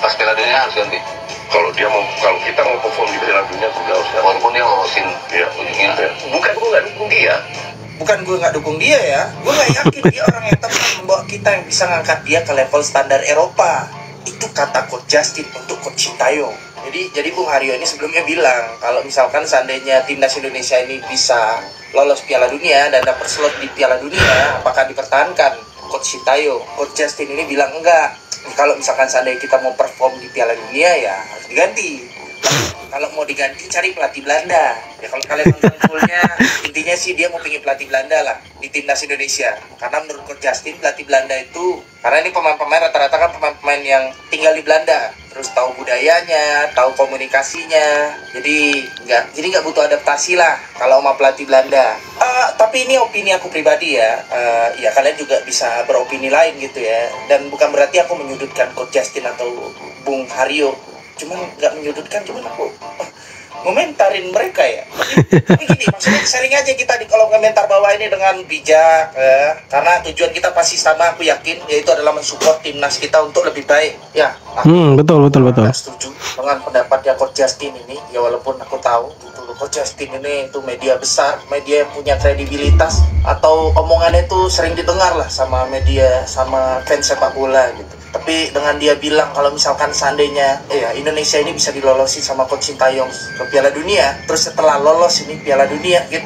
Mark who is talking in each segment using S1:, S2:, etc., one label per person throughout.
S1: pas Piala Dunia harus ganti.
S2: Kalau kita mau perform di Piala Dunia sudah harus ganti.
S1: Walaupun dia lolosin
S2: Ya, bukan gue nggak dukung dia.
S3: Bukan gue nggak dukung dia ya, gue nggak yakin dia orang yang tepat membawa kita yang bisa ngangkat dia ke level standar Eropa. Itu kata Coach Justin untuk Coach Sintayong. Jadi Bung Haryo ini sebelumnya bilang kalau misalkan seandainya timnas Indonesia ini bisa lolos Piala Dunia dan dapat slot di Piala Dunia, apakah dipertahankan Coach Sintayong? Coach Justin ini bilang enggak. Kalau misalkan seandainya kita mau perform di Piala Dunia ya harus diganti. Kalau mau diganti cari pelatih Belanda. Ya kalau kalian nonton fullnya, intinya sih dia mau pengen pelatih Belanda lah di timnas Indonesia. Karena menurut Coach Justin pelatih Belanda itu, karena ini pemain-pemain rata-rata kan pemain-pemain yang tinggal di Belanda, terus tahu budayanya, tahu komunikasinya. Jadi nggak butuh adaptasi lah kalau sama pelatih Belanda. Tapi ini opini aku pribadi ya. Ya kalian juga bisa beropini lain gitu ya. Dan bukan berarti aku menyudutkan Coach Justin atau Bung Haryo. Cuman nggak menyudutkan, cuman aku ngomentarin mereka ya. Tapi gini, maksudnya sharing aja kita di kolom komentar bawah ini dengan bijak ya. Karena tujuan kita pasti sama, aku yakin, yaitu adalah mensupport timnas kita untuk lebih baik ya.
S4: Betul.
S3: Setuju dengan pendapatnya Coach Justin ini ya, walaupun aku tahu gitu loh, Coach Justin ini itu media besar, media yang punya kredibilitas, atau omongannya itu sering didengar lah sama media, sama fans sepak bola gitu. Tapi dengan dia bilang kalau misalkan seandainya Indonesia ini bisa dilolosin sama Coach Sintayong ke Piala Dunia, terus setelah lolos ini Piala Dunia dia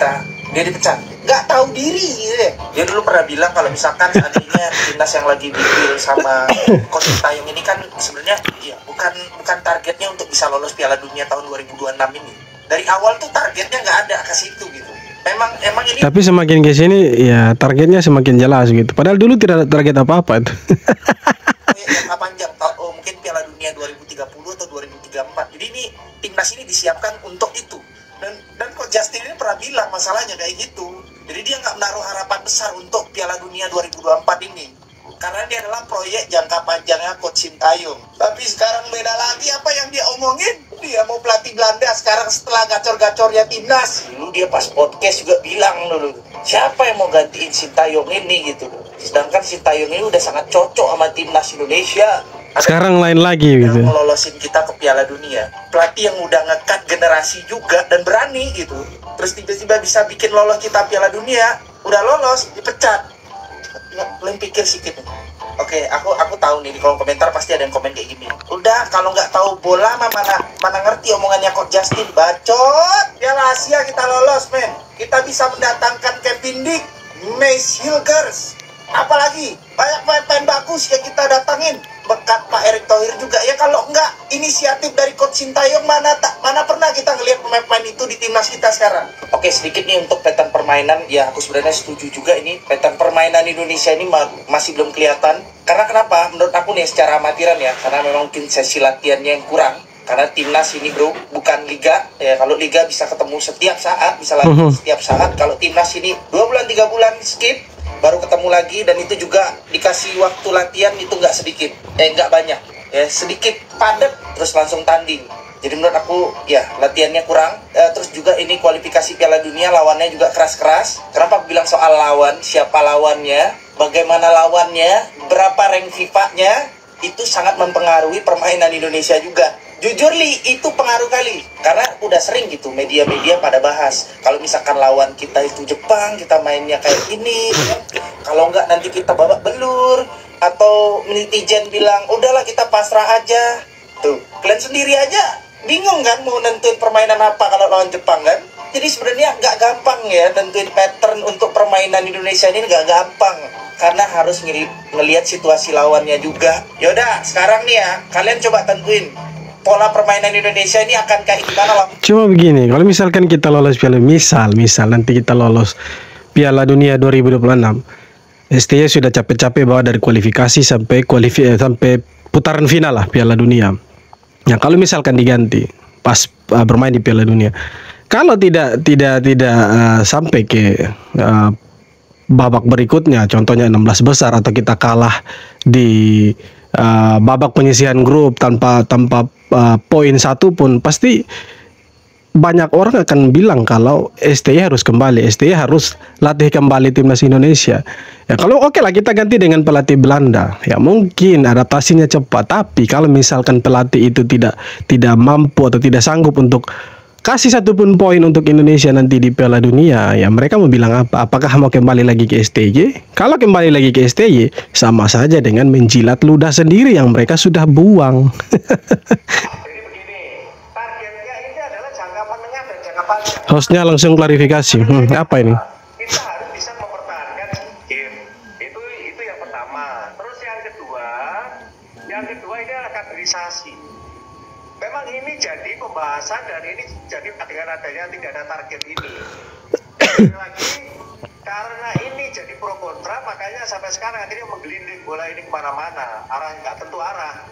S3: dipecat, nggak tahu diri gitu deh. Dia dulu pernah bilang kalau misalkan seandainya timnas yang lagi dipilih sama Coach Sintayong ini kan sebenarnya ya bukan targetnya untuk bisa lolos Piala Dunia tahun 2026 ini. Dari awal tuh targetnya nggak ada ke situ gitu. Emang ini.
S4: Tapi semakin ke sini ya targetnya semakin jelas gitu. Padahal dulu tidak ada target apa-apa itu.
S3: Jangka panjang, mungkin Piala Dunia 2030 atau 2034. Jadi ini timnas ini disiapkan untuk itu. Dan Coach Justin ini pernah bilang masalahnya kayak gitu. Jadi dia nggak menaruh harapan besar untuk Piala Dunia 2024 ini. Karena dia adalah proyek jangka panjangnya Coach Sintayong. Tapi sekarang beda lagi apa yang dia omongin. Dia mau pelatih Belanda sekarang setelah gacor-gacornya timnas. Dulu dia pas podcast juga bilang dulu, siapa yang mau gantiin Sintayong ini gitu. Sedangkan Sintayong ini udah sangat cocok sama timnas Indonesia.
S4: Sekarang lain lagi gitu.
S3: Yang melolosin kita ke Piala Dunia. Pelatih yang udah ngekat generasi juga dan berani gitu. Terus tiba-tiba bisa bikin lolos kita Piala Dunia. Udah lolos, dipecat. Kalian pikir sedikit. Oke, aku tahu nih di kolom komentar pasti ada yang komen kayak gini. Udah, kalau nggak tahu bola mana ngerti omongannya Coach Justin. Bacot. Piala Asia kita lolos, men. Kita bisa mendatangkan Kevin Dick, Mace Hilgers. Apalagi banyak pemain bagus yang kita datangin, berkat Pak Erick Thohir juga ya. Kalau enggak inisiatif dari Coach Sintayong, mana pernah kita ngelihat pemain-pemain itu di timnas kita sekarang. Oke, sedikit nih untuk pattern permainan. Ya aku sebenarnya setuju juga ini pattern permainan Indonesia ini masih belum kelihatan. Karena kenapa? Menurut aku nih secara amatiran ya, karena memang mungkin sesi latihannya yang kurang. Karena timnas ini bro bukan liga ya. Kalau liga bisa ketemu setiap saat, bisa latihan setiap saat. Kalau timnas ini 2 bulan 3 bulan skip, baru ketemu lagi, dan itu juga dikasih waktu latihan itu nggak sedikit, nggak banyak ya, sedikit padat terus langsung tanding. Jadi menurut aku ya latihannya kurang. Terus juga ini kualifikasi Piala Dunia lawannya juga keras-keras. Kenapa aku bilang soal lawan, siapa lawannya, bagaimana lawannya, berapa rank FIFA-nya, itu sangat mempengaruhi permainan Indonesia juga. Jujur Li, itu pengaruh kali. Karena udah sering gitu media-media pada bahas, kalau misalkan lawan kita itu Jepang, kita mainnya kayak gini kan? Kalau enggak nanti kita babak belur. Atau netizen bilang, udahlah kita pasrah aja. Tuh, kalian sendiri aja bingung kan mau nentuin permainan apa kalau lawan Jepang kan? Jadi sebenarnya nggak gampang ya nentuin pattern untuk permainan Indonesia ini, nggak gampang. Karena harus ngelihat situasi lawannya juga. Yaudah, sekarang nih ya, kalian coba tentuin pola permainan Indonesia ini akan kayak gimana lah.
S4: Cuma begini, kalau misalkan kita lolos Piala, misal nanti kita lolos Piala Dunia 2026, STY sudah capek-capek bawa dari kualifikasi sampai putaran final lah Piala Dunia. Ya kalau misalkan diganti pas bermain di Piala Dunia, kalau tidak sampai ke babak berikutnya, contohnya 16 besar, atau kita kalah di babak penyisihan grup tanpa poin satu pun, pasti banyak orang akan bilang kalau STY harus kembali, STY harus latih kembali timnas Indonesia. Ya kalau oke lah kita ganti dengan pelatih Belanda, ya mungkin adaptasinya cepat. Tapi kalau misalkan pelatih itu tidak mampu atau tidak sanggup untuk kasih satupun poin untuk Indonesia nanti di Piala Dunia, ya mereka mau bilang apa? Apakah mau kembali lagi ke STY? Kalau kembali lagi ke STY, sama saja dengan menjilat ludah sendiri yang mereka sudah buang.
S3: Jadi begini, targetnya ini adalah jangka menengah dan jangka panjang.
S4: Hostnya langsung klarifikasi. Apa ini?
S3: Kita harus bisa mempertahankan game. Itu yang pertama. Terus yang kedua ini adalah kaderisasi. Memang ini jadi pembahasan dan ini jadi dengan adanya tidak ada target ini. Sekali lagi, karena ini jadi pro kontra, makanya sampai sekarang akhirnya menggelinding bola ini kemana-mana, nggak tentu arah.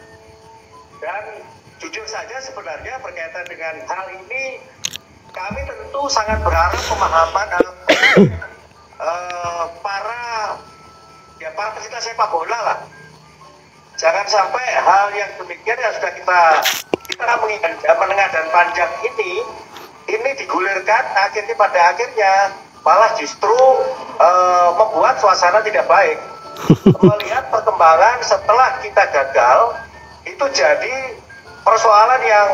S3: Dan jujur saja sebenarnya berkaitan dengan hal ini, kami tentu sangat berharap pemahaman para pecinta sepak bola lah. Jangan sampai hal yang demikian yang sudah kita mengingat menengah dan panjang ini digulirkan pada akhirnya malah justru membuat suasana tidak baik. Melihat perkembangan setelah kita gagal itu jadi persoalan yang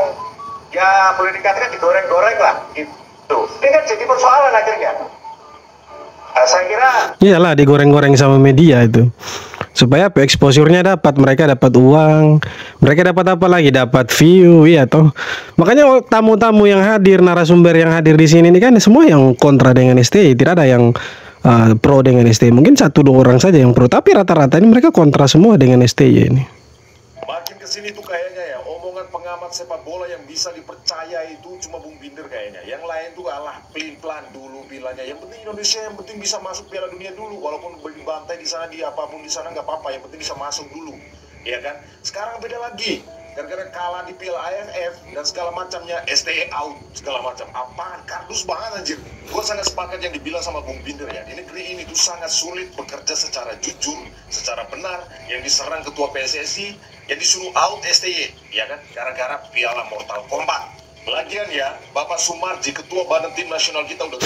S3: ya boleh dikatakan digoreng-goreng lah gitu. Ini kan jadi persoalan akhirnya. Nah, saya kira
S4: iyalah digoreng-goreng sama media itu. Supaya exposure-nya dapat, mereka dapat uang, mereka dapat apa lagi, dapat view, ya toh. Makanya tamu-tamu yang hadir, narasumber yang hadir di sini ini kan semua yang kontra dengan STY, tidak ada yang pro dengan STY. Mungkin 1-2 orang saja yang pro, tapi rata-rata ini mereka kontra semua dengan STY ini.
S2: Makin kesini tuh kayaknya ya, omongan pengamat sepak bola yang bisa dipercaya itu cuma Bung Binder kayaknya. Yang lain tuh alah pelin-pelan dulu bilangnya. Yang penting Indonesia, yang penting bisa masuk Piala Dunia dulu. Walaupun dibantai di sana, di apapun di sana nggak apa-apa. Yang penting bisa masuk dulu, ya kan? Sekarang beda lagi. Gara-gara kalah di Piala AFF dan segala macamnya, STY out segala macam. Apaan? Kardus banget anjir. Gue sangat sepakat yang dibilang sama Bung Binder ya. Di negeri ini tuh sangat sulit bekerja secara jujur, secara benar. Yang diserang ketua PSSI, yang disuruh out STY, ya kan? Gara-gara Piala Mortal Kombat. Lagian ya, Bapak Sumarji, ketua badan tim nasional kita udah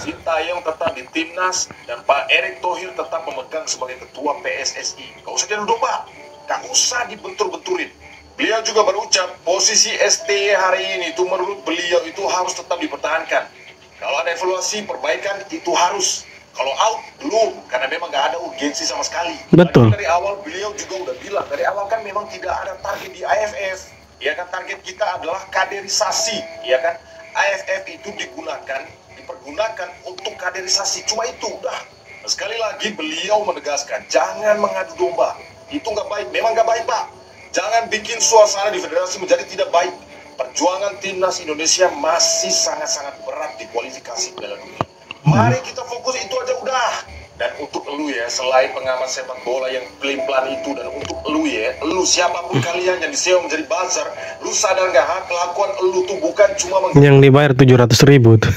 S2: Sintayong tetap di timnas dan Pak Erick Thohir tetap memegang sebagai ketua PSSI. Gak usah diadu domba, gak usah dibentur-benturin. Beliau juga berucap posisi STY hari ini itu menurut beliau itu harus tetap dipertahankan. Kalau ada evaluasi perbaikan itu harus. Kalau out belum, karena memang gak ada urgensi sama sekali.
S4: Betul.
S2: Dari awal beliau juga udah bilang, dari awal kan memang tidak ada target di AFF. Ya kan, target kita adalah kaderisasi, ya kan. AFF itu dipergunakan untuk kaderisasi, cuma itu udah. Nah, sekali lagi beliau menegaskan jangan mengadu domba, itu nggak baik, memang nggak baik Pak. Jangan bikin suasana di federasi menjadi tidak baik. Perjuangan timnas Indonesia masih sangat-sangat berat di kualifikasi Piala Dunia. Mari kita fokus itu aja udah. Dan untuk elu ya, selain pengamat sepak bola yang pelin-pelan itu, dan untuk elu ya, elu siapapun kalian yang disewa menjadi buzzer, lu sadar nggak kelakuan elu tuh bukan cuma
S4: yang dibayar 700.000 tuh.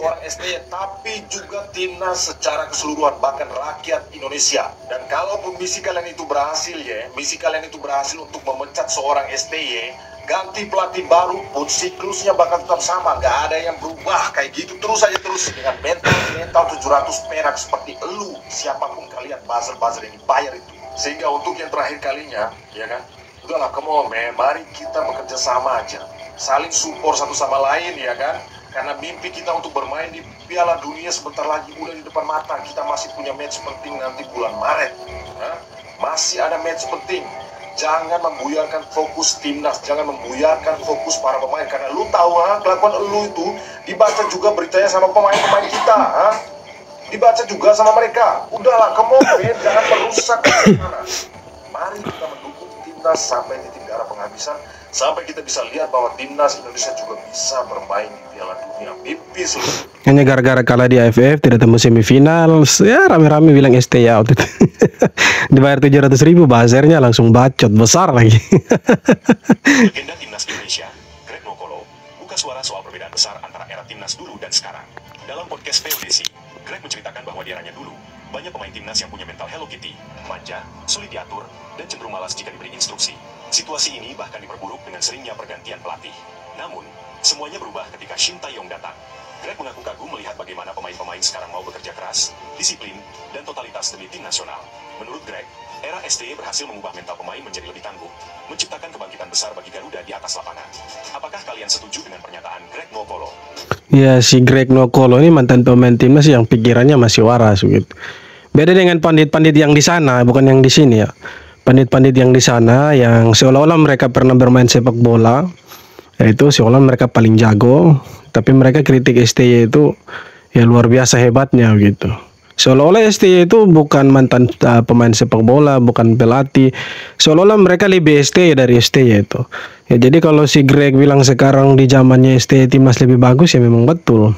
S2: seorang STY, tapi juga timnas secara keseluruhan, bahkan rakyat Indonesia. Dan kalaupun misi kalian itu berhasil ya, misi kalian itu berhasil untuk memecat seorang STY, ganti pelatih baru pun siklusnya bakal tetap sama, nggak ada yang berubah kayak gitu terus aja terus dengan mental 700 perak seperti elu siapapun kalian buzzer yang dibayar itu. Sehingga untuk yang terakhir kalinya, ya kan, udahlah come on man, mari kita bekerja sama aja, saling support satu sama lain, ya kan, karena mimpi kita untuk bermain di Piala Dunia sebentar lagi udah di depan mata. Kita masih punya match penting nanti bulan Maret, masih ada match penting. Jangan membuyarkan fokus timnas, jangan membuyarkan fokus para pemain, karena lu tahu kelakuan lu itu dibaca juga beritanya sama pemain-pemain kita, dibaca juga sama mereka. Udahlah, kemudian jangan merusak. Mari kita mendukung timnas sampai titik darah penghabisan, sampai kita bisa lihat bahwa timnas Indonesia juga bisa bermain di Piala Dunia. Mimpi seluruh.
S4: Hanya gara-gara kalah di AFF tidak tembus semifinal, ya rame-rame bilang STY out itu. Dibayar 700.000, buzzernya langsung bacot besar lagi.
S1: Legenda timnas Indonesia, Greg Nokolo, buka suara soal perbedaan besar antara era timnas dulu dan sekarang. Dalam podcast PODC, Greg menceritakan bahwa di eranya dulu, banyak pemain timnas yang punya mental Hello Kitty, manja, sulit diatur, dan cenderung malas jika diberi instruksi. Situasi ini bahkan diperburuk dengan seringnya pergantian pelatih. Namun, Semuanya berubah ketika Shin Tae-yong datang. Greg mengaku kagum melihat bagaimana pemain-pemain sekarang mau bekerja keras, disiplin, dan totalitas demi tim nasional. Menurut Greg, era STY berhasil mengubah mental pemain menjadi lebih tangguh, menciptakan kebangkitan besar bagi Garuda di atas lapangan. Apakah kalian setuju dengan pernyataan Greg Nwokolo?
S4: Ya, si Greg Nwokolo ini mantan pemain timnas yang pikirannya masih waras gitu. Beda dengan pandit-pandit yang di sana, bukan yang di sini ya. Pandit-pandit yang di sana yang seolah-olah mereka pernah bermain sepak bola, yaitu seolah mereka paling jago, tapi mereka kritik STY itu ya luar biasa hebatnya gitu. Seolah-olah STY itu bukan mantan pemain sepak bola, bukan pelatih. Seolah-olah mereka lebih STY dari STY itu. Ya jadi kalau si Greg bilang sekarang di zamannya STY timnas lebih bagus, ya memang betul.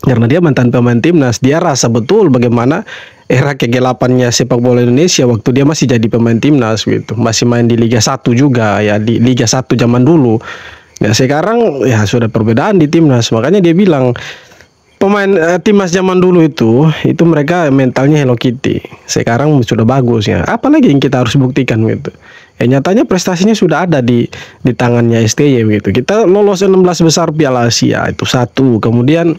S4: Karena dia mantan pemain timnas, dia rasa betul bagaimana era kegelapannya sepak bola Indonesia waktu dia masih jadi pemain timnas gitu. Masih main di Liga 1 juga ya, di Liga 1 zaman dulu. Ya sekarang ya sudah perbedaan di timnas. Makanya dia bilang pemain timnas zaman dulu itu mereka mentalnya Hello Kitty. Sekarang sudah bagus ya. Apalagi yang kita harus buktikan gitu. Ya nyatanya prestasinya sudah ada di tangannya STY gitu. Kita lolos 16 besar Piala Asia itu satu. Kemudian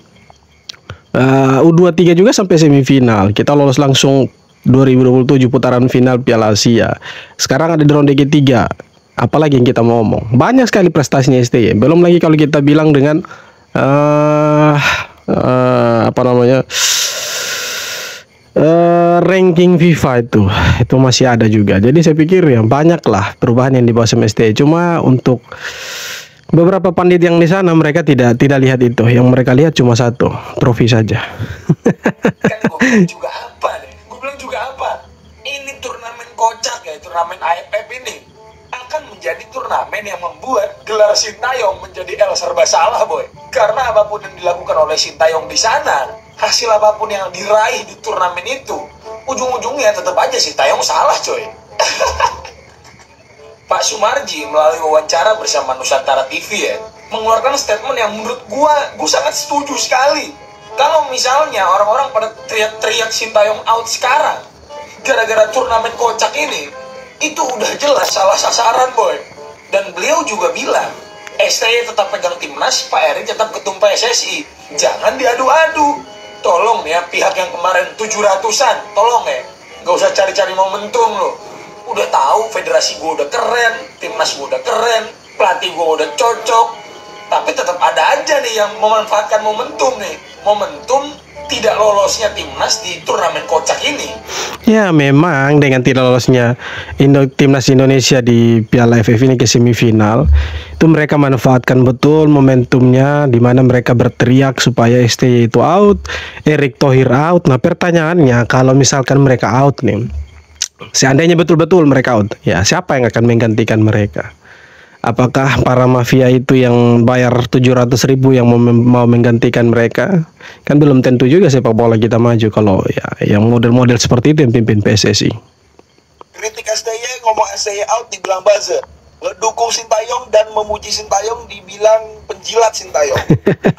S4: U23 juga sampai semifinal. Kita lolos langsung 2027 putaran final Piala Asia. Sekarang ada di ronde ketiga. Apalagi yang kita mau ngomong. Banyak sekali prestasinya STY. Belum lagi kalau kita bilang dengan ranking FIFA itu masih ada juga. Jadi saya pikir ya banyak lah perubahan yang dibawa sama STY. Cuma untuk beberapa pandit yang di sana mereka tidak lihat itu. Yang mereka lihat cuma satu, trofi saja.
S3: Kan gue bilang juga apa nih? Gue bilang juga apa? Ini turnamen kocak ya, turnamen AFF ini akan menjadi turnamen yang membuat gelar Shin Tae-yong menjadi serba salah, boy. Karena apapun yang dilakukan oleh Shin Tae-yong di sana, hasil apapun yang diraih di turnamen itu, ujung-ujungnya tetap aja Shin Tae-yong salah, coy. Pak Sumarji melalui wawancara bersama Nusantara TV ya, mengeluarkan statement yang menurut gue sangat setuju sekali. Kalau misalnya orang-orang pada teriak-teriak Shin Tae-yong out sekarang, gara-gara turnamen kocak ini, itu udah jelas salah sasaran, boy. Dan beliau juga bilang, STY tetap pegang timnas, Pak Erick tetap ketum PSSI. Jangan diadu-adu. Tolong ya, pihak yang kemarin 700-an, tolong ya. Gak usah cari-cari momentum loh. Udah tahu federasi gue udah keren, timnas gue udah keren, pelatih gue udah cocok. Tapi tetap ada aja nih yang memanfaatkan momentum nih. Momentum tidak lolosnya timnas di turnamen kocak ini.
S4: Ya memang dengan tidak lolosnya timnas Indonesia di Piala AFF ini ke semifinal, itu mereka manfaatkan betul momentumnya, di mana mereka berteriak supaya STY itu out, Erick Thohir out. Nah pertanyaannya, kalau misalkan mereka out nih, seandainya betul-betul mereka out, ya siapa yang akan menggantikan mereka? Apakah para mafia itu yang bayar 700.000 yang mau menggantikan mereka? Kan belum tentu juga sepak bola kita maju kalau ya yang model-model seperti itu yang pimpin PSSI.
S5: Kritik STY, ngomong STY out dibilang buzzer. Dukung Shin Tae-yong dan memuji Shin Tae-yong dibilang penjilat Shin Tae-yong.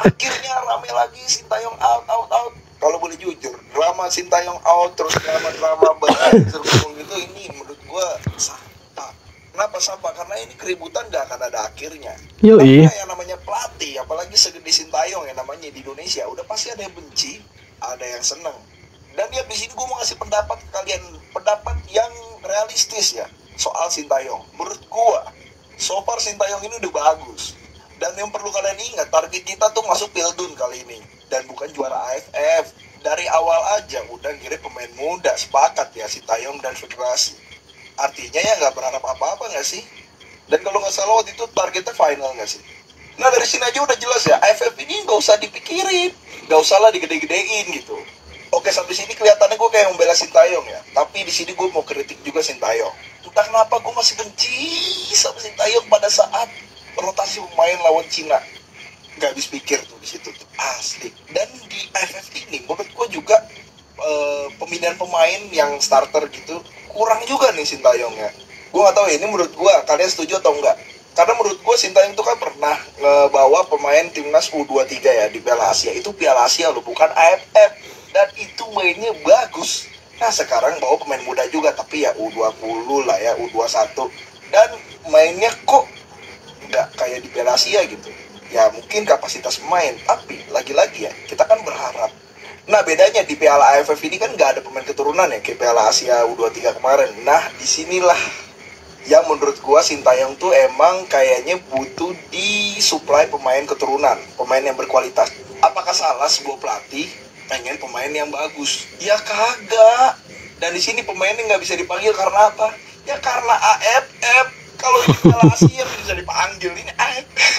S5: Akhirnya rame lagi Shin Tae-yong out. Kalau boleh jujur, drama Shin Tae-yong out terus drama buzzer gitu, ini menurut gua sampah. Kenapa sampah? Karena ini keributan gak akan ada akhirnya.
S4: Yoi.
S5: Karena yang namanya pelatih, apalagi segede Shin Tae-yong yang namanya di Indonesia, udah pasti ada yang benci, ada yang seneng. Dan dia di sini gue mau ngasih pendapat ke kalian, pendapat yang realistis ya soal Shin Tae-yong. Menurut gue, so far Shin Tae-yong ini udah bagus. Dan yang perlu kalian ingat, target kita tuh masuk Pildun kali ini, dan bukan juara AFF. Dari awal aja udah ngirim pemain muda, sepakat ya Shin Tae-yong dan federasi. Artinya ya nggak berharap apa-apa nggak sih? Dan kalau nggak salah waktu itu targetnya final nggak sih? Nah dari sini aja udah jelas ya, AFF ini nggak usah dipikirin, nggak usah lah digede-gedein gitu. Oke sampai sini kelihatannya gue kayak membela Shin Tae-yong ya, tapi di sini gue mau kritik juga Shin Tae-yong. Entah kenapa gue masih benci sama Shin Tae-yong pada saat rotasi pemain lawan Cina. Nggak habis pikir tuh di situ tuh asli. Dan di AFF ini menurut gue juga pemilihan pemain yang starter gitu kurang juga nih Shin Tae-yong ya. Gue gak tahu ya, ini menurut gue kalian setuju atau enggak. Karena menurut gue Shin Tae-yong itu kan pernah ngebawa pemain timnas U23 ya di Piala Asia. Itu Piala Asia loh, bukan AFF. Dan itu mainnya bagus. Nah sekarang bawa pemain muda juga, tapi ya U20 lah ya, U21. Dan mainnya kok nggak kayak di Piala Asia gitu. ya mungkin kapasitas pemain, tapi lagi-lagi ya kita kan berharap. Nah bedanya di Piala AFF ini kan nggak ada pemain keturunan ya kayak Piala Asia U23 kemarin. Nah disinilah yang menurut gua Sintayong tuh emang kayaknya butuh disuplai pemain keturunan, pemain yang berkualitas. Apakah salah sebuah pelatih pengen pemain yang bagus? Ya kagak. Dan di sini pemainnya nggak bisa dipanggil karena apa? Ya karena AFF. Kalau di Piala Asia bisa dipanggil, ini AFF.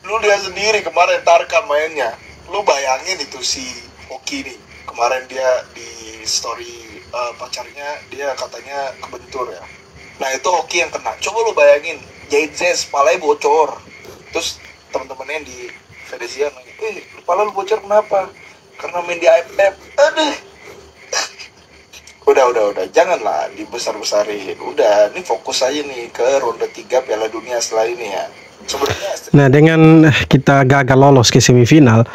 S5: Lu lihat sendiri kemarin Tarkan mainnya. Lu bayangin itu si Hoki nih. Kemarin dia di story pacarnya dia katanya kebentur ya. Nah itu Hoki yang kena. Coba lu bayangin, Jaitzes palanya bocor. Terus teman-temannya di Venezia nanya, kepala lu bocor kenapa? Karena main di AFF. Aduh. Udah, janganlah dibesar-besarin. Udah, ini fokus aja nih ke ronde 3 Piala Dunia setelah ini ya. Sebenarnya
S4: Nah, dengan kita gagal lolos ke semifinal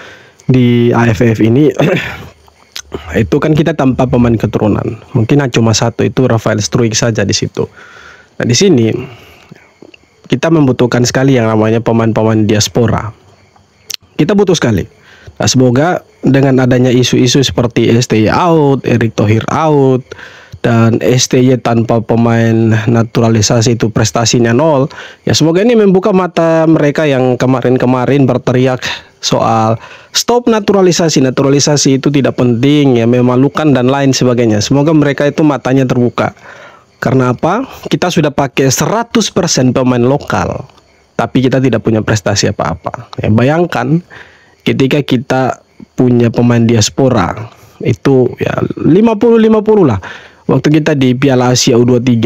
S4: di AFF ini, itu kan kita tanpa pemain keturunan. Mungkin cuma satu, itu Rafael Struijk saja di situ. Nah, di sini kita membutuhkan sekali yang namanya pemain-pemain diaspora. Kita butuh sekali. Nah, semoga dengan adanya isu-isu seperti STY out, Erick Thohir out, dan STY tanpa pemain naturalisasi itu prestasinya nol, ya semoga ini membuka mata mereka yang kemarin-kemarin berteriak soal stop naturalisasi itu tidak penting, ya memalukan dan lain sebagainya. Semoga mereka itu matanya terbuka. Karena apa? Kita sudah pakai 100% pemain lokal, tapi kita tidak punya prestasi apa-apa. Ya, bayangkan ketika kita punya pemain diaspora itu ya 50-50 lah. Waktu kita di Piala Asia U23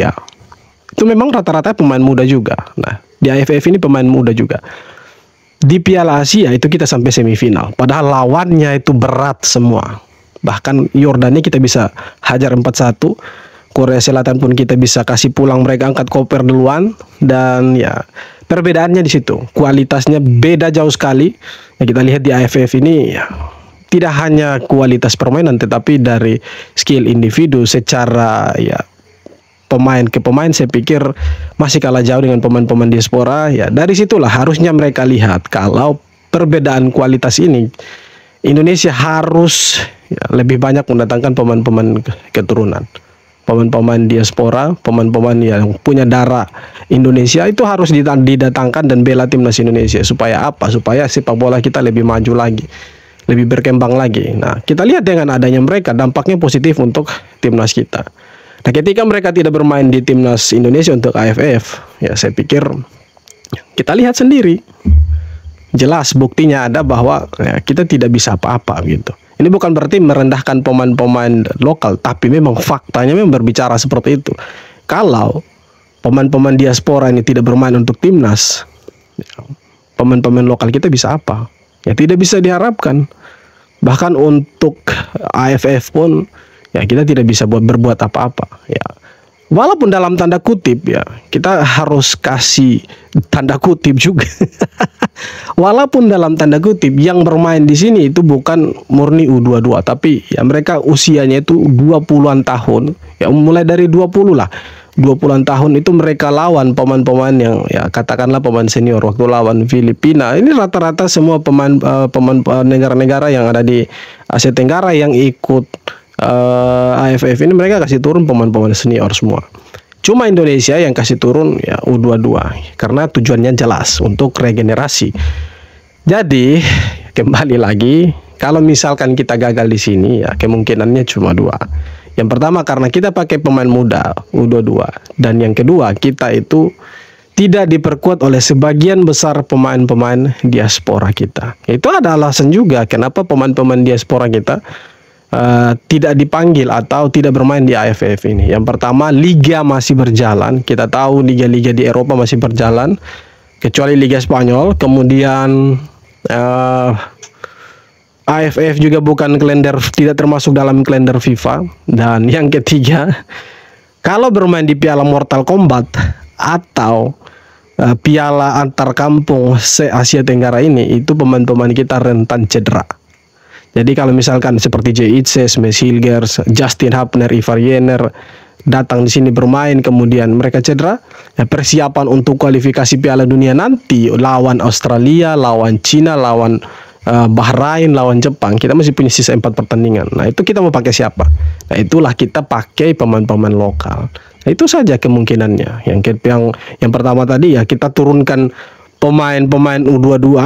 S4: itu memang rata-rata pemain muda juga. Nah, di AFF ini pemain muda juga. Di Piala Asia itu kita sampai semifinal, padahal lawannya itu berat semua. Bahkan Yordania kita bisa hajar 4-1. Korea Selatan pun kita bisa kasih pulang, mereka angkat koper duluan. Dan ya perbedaannya di situ, kualitasnya beda jauh sekali. Ya, kita lihat di AFF ini ya, tidak hanya kualitas permainan, tetapi dari skill individu secara ya pemain ke pemain, saya pikir masih kalah jauh dengan pemain-pemain diaspora. Ya dari situlah harusnya mereka lihat kalau perbedaan kualitas ini Indonesia harus ya, lebih banyak mendatangkan pemain-pemain keturunan. Pemain-pemain diaspora, pemain-pemain yang punya darah Indonesia itu harus didatangkan dan bela timnas Indonesia. Supaya apa? Supaya sepak bola kita lebih maju lagi, lebih berkembang lagi. Nah, kita lihat dengan adanya mereka, dampaknya positif untuk timnas kita. Nah, ketika mereka tidak bermain di timnas Indonesia untuk AFF, ya saya pikir kita lihat sendiri. Jelas buktinya ada bahwa ya, kita tidak bisa apa-apa gitu. Ini bukan berarti merendahkan pemain-pemain lokal, tapi memang faktanya memang berbicara seperti itu. Kalau pemain-pemain diaspora ini tidak bermain untuk timnas, pemain-pemain lokal kita bisa apa? Ya tidak bisa diharapkan. Bahkan untuk AFF pun ya kita tidak bisa berbuat apa-apa. Ya, walaupun dalam tanda kutip ya kita harus kasih tanda kutip juga. Walaupun dalam tanda kutip yang bermain di sini itu bukan murni U22, tapi ya mereka usianya itu 20-an tahun. Ya mulai dari 20 lah. 20-an tahun itu mereka lawan pemain-pemain yang ya katakanlah pemain senior. Waktu lawan Filipina, ini rata-rata semua pemain negara-negara yang ada di Asia Tenggara yang ikut AFF ini mereka kasih turun pemain-pemain senior semua. Cuma Indonesia yang kasih turun ya U22 karena tujuannya jelas untuk regenerasi. Jadi kembali lagi, kalau misalkan kita gagal di sini ya kemungkinannya cuma dua. Yang pertama karena kita pakai pemain muda U22, dan yang kedua kita itu tidak diperkuat oleh sebagian besar pemain-pemain diaspora kita. Itu ada alasan juga kenapa pemain-pemain diaspora kita tidak dipanggil atau tidak bermain di AFF ini. Yang pertama, liga masih berjalan. Kita tahu liga-liga di Eropa masih berjalan, kecuali Liga Spanyol. Kemudian AFF juga bukan kalender, tidak termasuk dalam kalender FIFA. Dan yang ketiga, kalau bermain di Piala Mortal Kombat atau Piala antar kampung se-Asia Tenggara ini, itu pemain-pemain kita rentan cedera. Jadi kalau misalkan seperti Jaitzes, Mes Hilgers, Justin Hapner, Ivar Jenner, datang di sini bermain kemudian mereka cedera, ya persiapan untuk kualifikasi Piala Dunia nanti lawan Australia, lawan Cina, lawan Bahrain, lawan Jepang, kita masih punya sisa 4 pertandingan. Nah itu kita mau pakai siapa? Nah itulah kita pakai pemain-pemain lokal. Nah itu saja kemungkinannya. Yang pertama tadi ya kita turunkan pemain-pemain U22.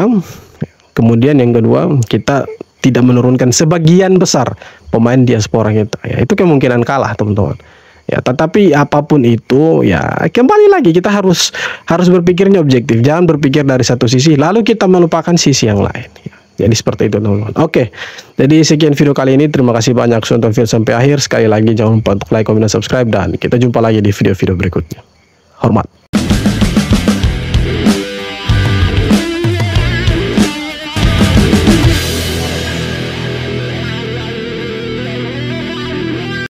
S4: Kemudian yang kedua kita tidak menurunkan sebagian besar pemain diaspora kita. Ya itu kemungkinan kalah teman-teman. Ya tetapi apapun itu ya kembali lagi kita harus berpikirnya objektif. Jangan berpikir dari satu sisi lalu kita melupakan sisi yang lain. Ya. Jadi seperti itu teman-teman. Oke, jadi sekian video kali ini. Terima kasih banyak sudah nonton video sampai akhir. Sekali lagi jangan lupa untuk like, comment, dan subscribe. Dan kita jumpa lagi di video-video berikutnya. Hormat.